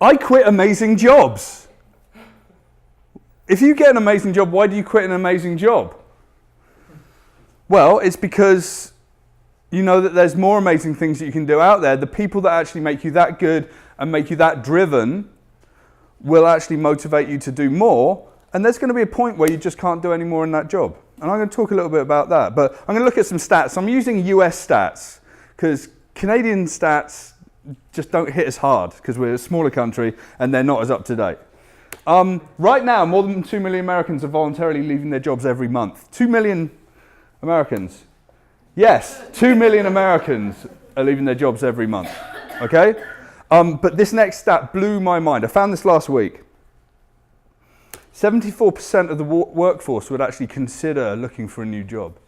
I quit amazing jobs. If you get an amazing job, why do you quit an amazing job? Well, it's because you know that there's more amazing things that you can do out there. The people that actually make you that good and make you that driven will actually motivate you to do more. And there's going to be a point where you just can't do any more in that job. And I'm going to talk a little bit about that. But I'm going to look at some stats. I'm using US stats because Canadian stats just don't hit as hard because we're a smaller country and they're not as up to date. Right now, more than 2 million Americans are voluntarily leaving their jobs every month. 2 million Americans. Yes, 2 million Americans are leaving their jobs every month. Okay? But this next stat blew my mind. I found this last week. 74% of the workforce would actually consider looking for a new job.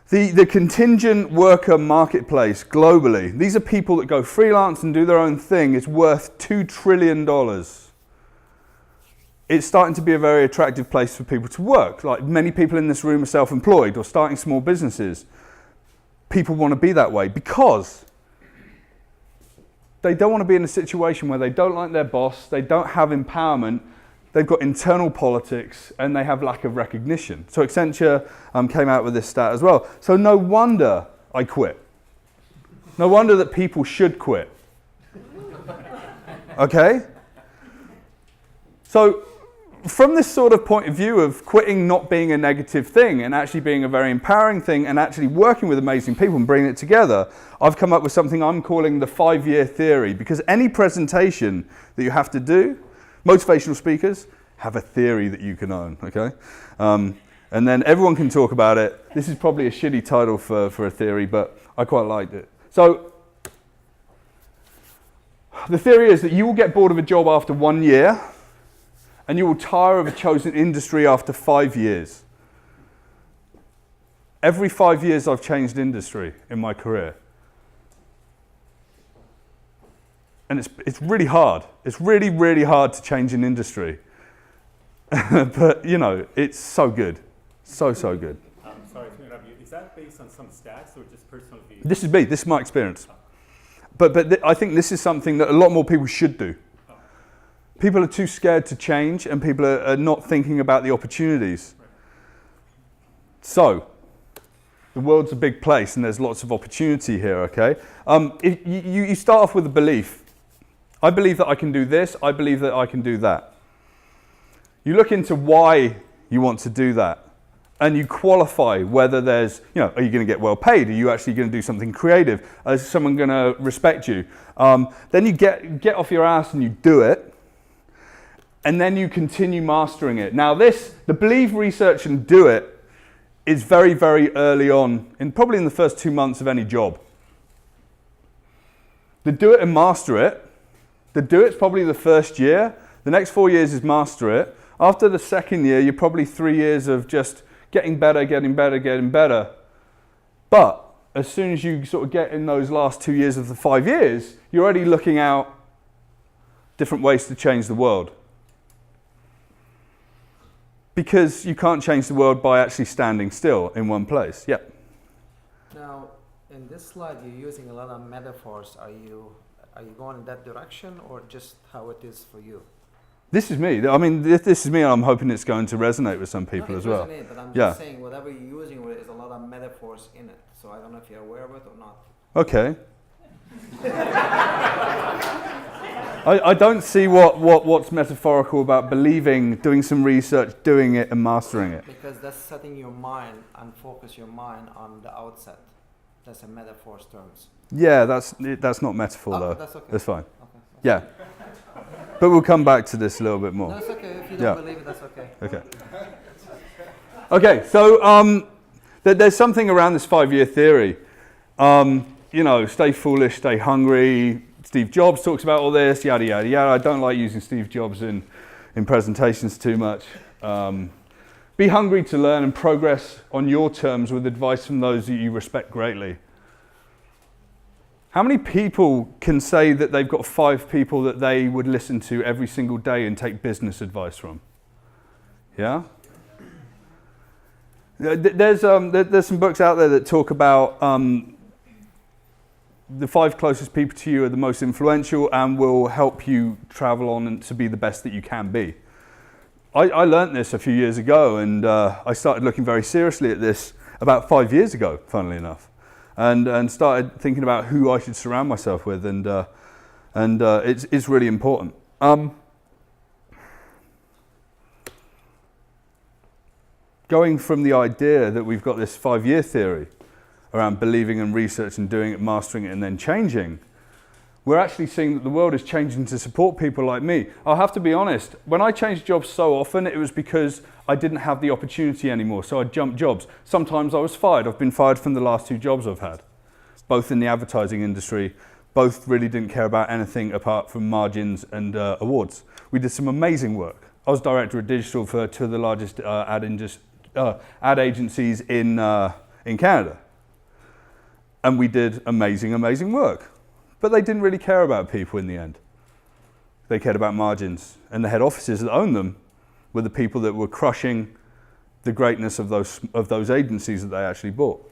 The contingent worker marketplace globally, these are people that go freelance and do their own thing, is worth $2 trillion. It's starting to be a very attractive place for people to work. Like many people in this room are self-employed or starting small businesses. People want to be that way because they don't want to be in a situation where they don't like their boss, they don't have empowerment, they've got internal politics, and they have lack of recognition. So Accenture came out with this stat as well. So no wonder I quit. No wonder that people should quit. Okay? So from this sort of point of view of quitting not being a negative thing and actually being a very empowering thing and actually working with amazing people and bringing it together, I've come up with something I'm calling the 5-year theory, because any presentation that you have to do, motivational speakers have a theory that you can own, okay? And then everyone can talk about it. This is probably a shitty title for a theory, but I quite liked it. So the theory is that you will get bored of a job after 1 year, and you will tire of a chosen industry after 5 years. Every 5 years I've changed industry in my career. And it's really hard. It's really, really hard to change an industry. But, you know, it's so good. So good. Sorry to interrupt you. Is that based on some stats or just personal view? This is me. This is my experience. But I think this is something that a lot more people should do. People are too scared to change, and people are not thinking about the opportunities. Right. So, the world's a big place, and there's lots of opportunity here, okay? You start off with a belief. I believe that I can do this. I believe that I can do that. You look into why you want to do that, and you qualify whether there's, you know, are you going to get well paid? Are you actually going to do something creative? Is someone going to respect you? Then you get off your ass and you do it. And then you continue mastering it. Now the believe, research, and do it is very, very early on, probably in the first 2 months of any job. The do it and master it. The do it's probably the first year. The next 4 years is master it. After the second year, you're probably 3 years of just getting better, getting better, getting better. But as soon as you sort of get in those last 2 years of the 5 years, you're already looking out different ways to change the world. Because you can't change the world by actually standing still in one place. Yep. Now, in this slide, you're using a lot of metaphors. Are you going in that direction, or just how it is for you? This is me. I mean, this is me, and I'm hoping it's going to resonate with some people as well. But I'm just saying, whatever you're using, there's a lot of metaphors in it. So I don't know if you're aware of it or not. Okay. I don't see what's metaphorical about believing, doing some research, doing it, and mastering it. Because that's setting your mind and focus your mind on the outset. That's a metaphor's terms. Yeah, that's not metaphor though. That's okay. That's fine. Okay. Yeah. But we'll come back to this a little bit more. No, it's okay. If you don't believe it, that's okay. Okay. Okay, so there's something around this 5-year theory. You know, stay foolish, stay hungry. Steve Jobs talks about all this, yada, yada, yada. I don't like using Steve Jobs in presentations too much. Be hungry to learn and progress on your terms with advice from those that you respect greatly. How many people can say that they've got 5 people that they would listen to every single day and take business advice from? Yeah? There's some books out there that talk about the 5 closest people to you are the most influential and will help you travel on and to be the best that you can be. I learnt this a few years ago, and I started looking very seriously at this about 5 years ago, funnily enough, and started thinking about who I should surround myself with, and it's really important. Going from the idea that we've got this 5-year theory around believing and research and doing it, mastering it, and then changing, we're actually seeing that the world is changing to support people like me. I'll have to be honest, when I changed jobs so often, it was because I didn't have the opportunity anymore, so I jumped jobs. Sometimes I was fired. I've been fired from the last 2 jobs I've had, both in the advertising industry. Both really didn't care about anything apart from margins and awards. We did some amazing work. I was director of digital for 2 of the largest ad agencies in Canada. And we did amazing work. But they didn't really care about people in the end. They cared about margins. And the head offices that owned them were the people that were crushing the greatness of those agencies that they actually bought.